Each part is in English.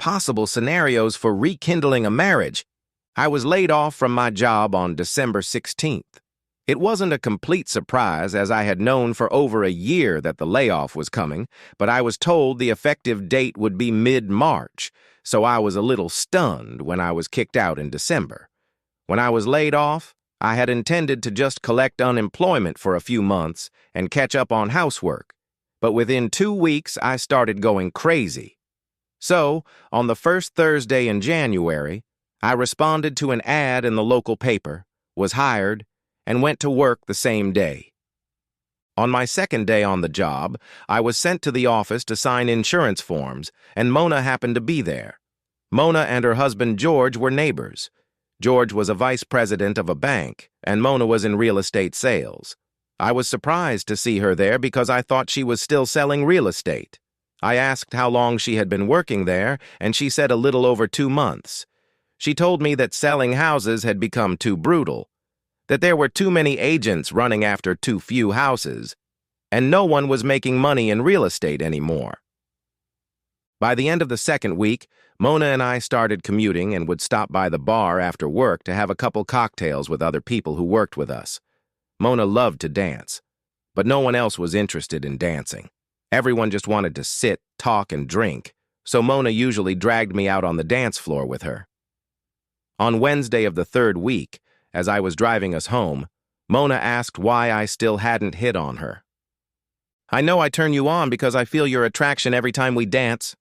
possible scenarios for rekindling a marriage. I was laid off from my job on December 16th. It wasn't a complete surprise, as I had known for over a year that the layoff was coming, but I was told the effective date would be mid-March, so I was a little stunned when I was kicked out in December. When I was laid off, I had intended to just collect unemployment for a few months and catch up on housework, but within 2 weeks I started going crazy. So, on the first Thursday in January, I responded to an ad in the local paper, was hired, and went to work the same day. On my second day on the job, I was sent to the office to sign insurance forms, and Mona happened to be there. Mona and her husband George were neighbors. George was a vice president of a bank, and Mona was in real estate sales. I was surprised to see her there because I thought she was still selling real estate. I asked how long she had been working there, and she said a little over 2 months. She told me that selling houses had become too brutal, that there were too many agents running after too few houses, and no one was making money in real estate anymore. By the end of the second week, Mona and I started commuting and would stop by the bar after work to have a couple cocktails with other people who worked with us. Mona loved to dance, but no one else was interested in dancing. Everyone just wanted to sit, talk, and drink, so Mona usually dragged me out on the dance floor with her. On Wednesday of the third week, as I was driving us home, Mona asked why I still hadn't hit on her. "I know I turn you on because I feel your attraction every time we dance."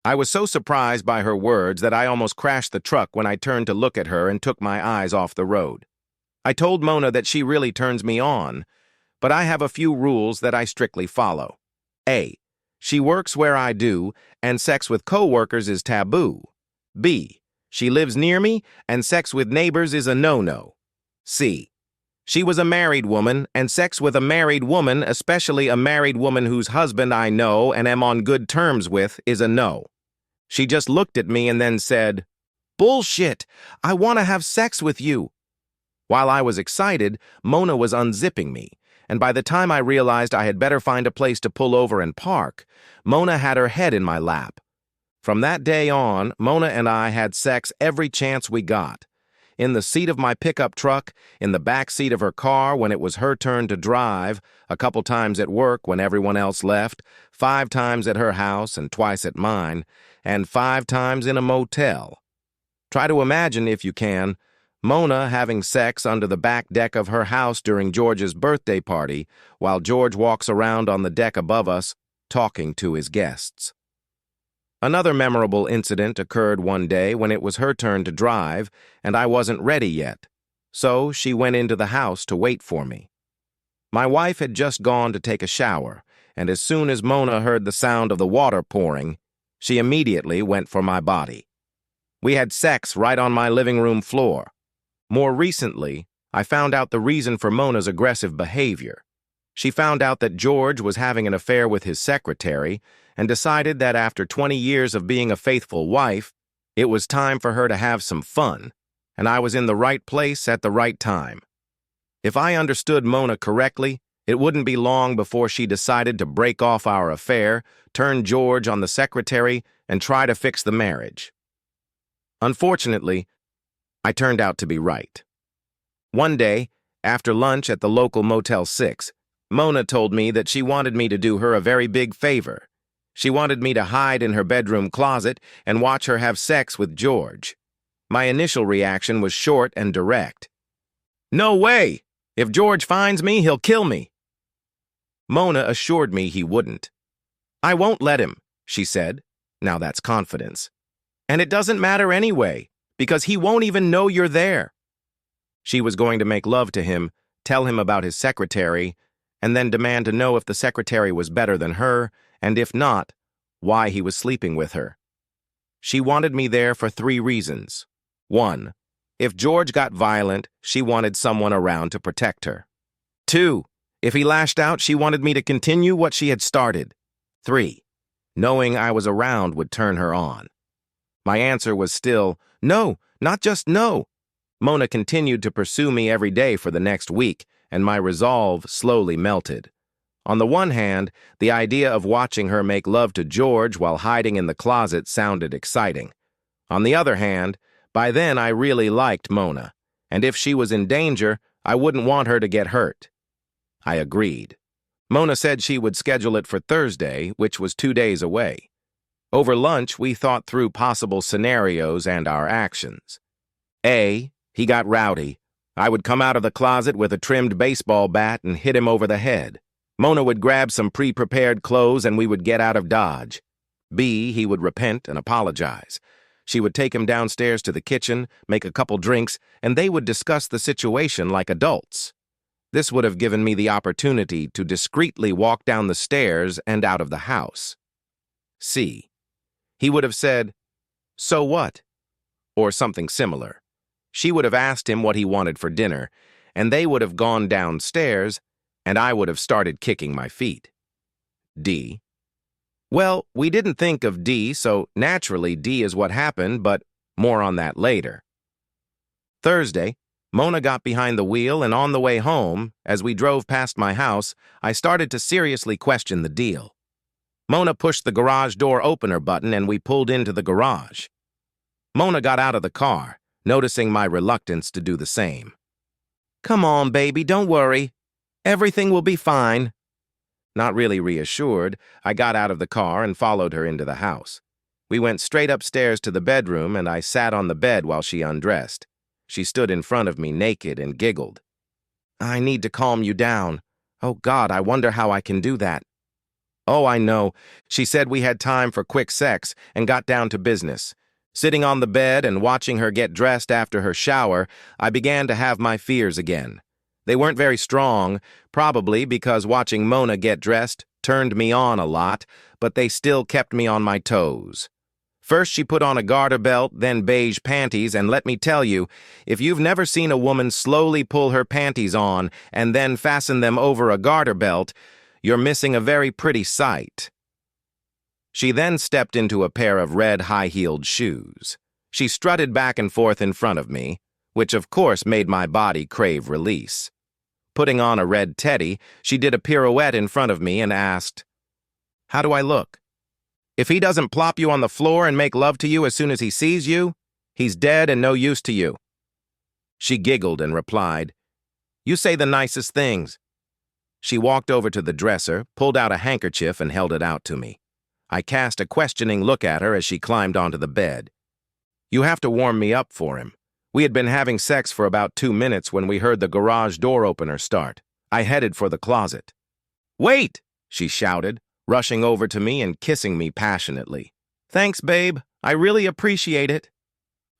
I was so surprised by her words that I almost crashed the truck when I turned to look at her and took my eyes off the road. I told Mona that she really turns me on, but I have a few rules that I strictly follow. A. She works where I do, and sex with coworkers is taboo. B. She lives near me, and sex with neighbors is a no-no. C. She was a married woman, and sex with a married woman, especially a married woman whose husband I know and am on good terms with, is a no. She just looked at me and then said, "Bullshit! I want to have sex with you." While I was excited, Mona was unzipping me, and by the time I realized I had better find a place to pull over and park, Mona had her head in my lap. From that day on, Mona and I had sex every chance we got. In the seat of my pickup truck, in the back seat of her car when it was her turn to drive, a couple times at work when everyone else left, 5 times at her house and twice at mine, and 5 times in a motel. Try to imagine, if you can, Mona having sex under the back deck of her house during George's birthday party, while George walks around on the deck above us, talking to his guests. Another memorable incident occurred one day when it was her turn to drive, and I wasn't ready yet, so she went into the house to wait for me. My wife had just gone to take a shower, and as soon as Mona heard the sound of the water pouring, she immediately went for my body. We had sex right on my living room floor. More recently, I found out the reason for Mona's aggressive behavior. She found out that George was having an affair with his secretary and decided that after 20 years of being a faithful wife, it was time for her to have some fun, and I was in the right place at the right time. If I understood Mona correctly, it wouldn't be long before she decided to break off our affair, turn George on the secretary, and try to fix the marriage. Unfortunately, I turned out to be right. One day, after lunch at the local Motel 6, Mona told me that she wanted me to do her a very big favor. She wanted me to hide in her bedroom closet and watch her have sex with George. My initial reaction was short and direct. "No way! If George finds me, he'll kill me." Mona assured me he wouldn't. "I won't let him," she said. Now that's confidence. "And it doesn't matter anyway, because he won't even know you're there." She was going to make love to him, tell him about his secretary, and then demand to know if the secretary was better than her, and if not, why he was sleeping with her. She wanted me there for 3 reasons. 1. If George got violent, she wanted someone around to protect her. 2. If he lashed out, she wanted me to continue what she had started. 3. Knowing I was around would turn her on. My answer was still, no, not just no. Mona continued to pursue me every day for the next week, and my resolve slowly melted. On the one hand, the idea of watching her make love to George while hiding in the closet sounded exciting. On the other hand, by then I really liked Mona, and if she was in danger, I wouldn't want her to get hurt. I agreed. Mona said she would schedule it for Thursday, which was 2 days away. Over lunch, we thought through possible scenarios and our actions. A, he got rowdy. I would come out of the closet with a trimmed baseball bat and hit him over the head. Mona would grab some pre-prepared clothes and we would get out of Dodge. B, he would repent and apologize. She would take him downstairs to the kitchen, make a couple drinks, and they would discuss the situation like adults. This would have given me the opportunity to discreetly walk down the stairs and out of the house. C, he would have said, "So what?" or something similar. She would have asked him what he wanted for dinner, and they would have gone downstairs, and I would have started kicking my feet. D, well, we didn't think of D, so naturally D is what happened, but more on that later. Thursday, Mona got behind the wheel, and on the way home, as we drove past my house, I started to seriously question the deal. Mona pushed the garage door opener button and we pulled into the garage. Mona got out of the car, noticing my reluctance to do the same. "Come on, baby, don't worry. Everything will be fine." Not really reassured, I got out of the car and followed her into the house. We went straight upstairs to the bedroom and I sat on the bed while she undressed. She stood in front of me naked and giggled. "I need to calm you down. Oh God, I wonder how I can do that." "Oh, I know." She said we had time for quick sex and got down to business. Sitting on the bed and watching her get dressed after her shower, I began to have my fears again. They weren't very strong, probably because watching Mona get dressed turned me on a lot, but they still kept me on my toes. First she put on a garter belt, then beige panties, and let me tell you, if you've never seen a woman slowly pull her panties on and then fasten them over a garter belt, you're missing a very pretty sight. She then stepped into a pair of red high-heeled shoes. She strutted back and forth in front of me, which of course made my body crave release. Putting on a red teddy, she did a pirouette in front of me and asked, "How do I look? If he doesn't plop you on the floor and make love to you as soon as he sees you, he's dead and no use to you." She giggled and replied, "You say the nicest things." She walked over to the dresser, pulled out a handkerchief and held it out to me. I cast a questioning look at her as she climbed onto the bed. "You have to warm me up for him." We had been having sex for about 2 minutes when we heard the garage door opener start. I headed for the closet. "Wait!" she shouted, rushing over to me and kissing me passionately. "Thanks, babe. I really appreciate it."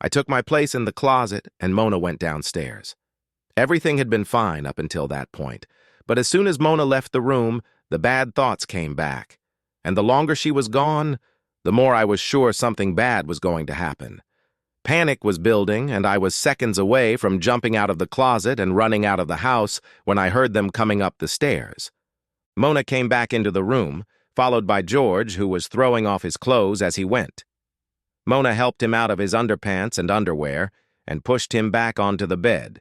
I took my place in the closet and Mona went downstairs. Everything had been fine up until that point, but as soon as Mona left the room, the bad thoughts came back. And the longer she was gone, the more I was sure something bad was going to happen. Panic was building, and I was seconds away from jumping out of the closet and running out of the house when I heard them coming up the stairs. Mona came back into the room, followed by George, who was throwing off his clothes as he went. Mona helped him out of his underpants and underwear and pushed him back onto the bed.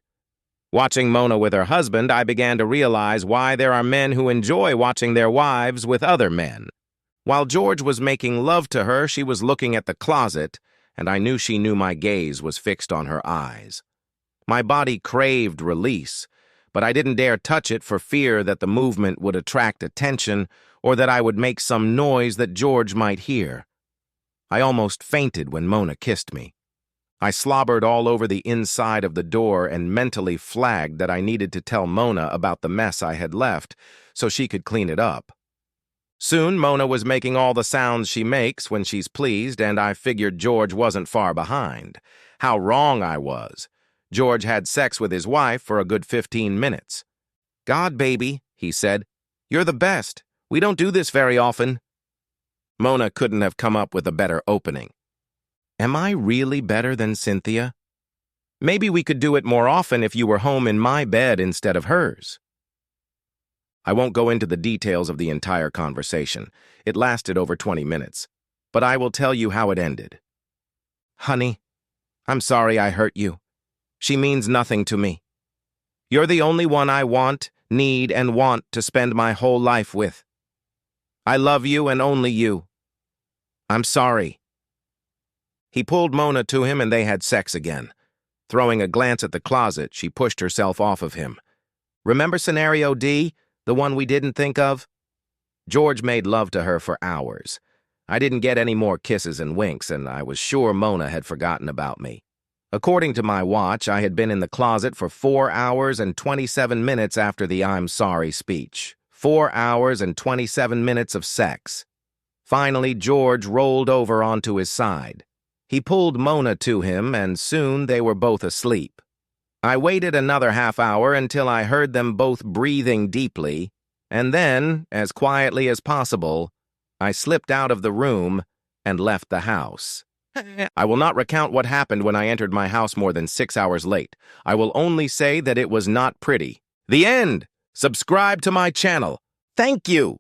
Watching Mona with her husband, I began to realize why there are men who enjoy watching their wives with other men. While George was making love to her, she was looking at the closet, and I knew she knew my gaze was fixed on her eyes. My body craved release, but I didn't dare touch it for fear that the movement would attract attention or that I would make some noise that George might hear. I almost fainted when Mona kissed me. I slobbered all over the inside of the door and mentally flagged that I needed to tell Mona about the mess I had left so she could clean it up. Soon, Mona was making all the sounds she makes when she's pleased, and I figured George wasn't far behind. How wrong I was. George had sex with his wife for a good 15 minutes. "God, baby," he said, "you're the best. We don't do this very often." Mona couldn't have come up with a better opening. Am I really better than Cynthia? Maybe we could do it more often if you were home in my bed instead of hers. I won't go into the details of the entire conversation. It lasted over 20 minutes, but I will tell you how it ended. "Honey, I'm sorry I hurt you. She means nothing to me. You're the only one I want, need, and want to spend my whole life with. I love you and only you. I'm sorry." He pulled Mona to him and they had sex again. Throwing a glance at the closet, she pushed herself off of him. "Remember scenario D, the one we didn't think of?" George made love to her for hours. I didn't get any more kisses and winks, and I was sure Mona had forgotten about me. According to my watch, I had been in the closet for 4 hours and 27 minutes after the "I'm sorry" speech. 4 hours and 27 minutes of sex. Finally, George rolled over onto his side. He pulled Mona to him, and soon they were both asleep. I waited another half hour until I heard them both breathing deeply, and then, as quietly as possible, I slipped out of the room and left the house. I will not recount what happened when I entered my house more than 6 hours late. I will only say that it was not pretty. The end! Subscribe to my channel. Thank you!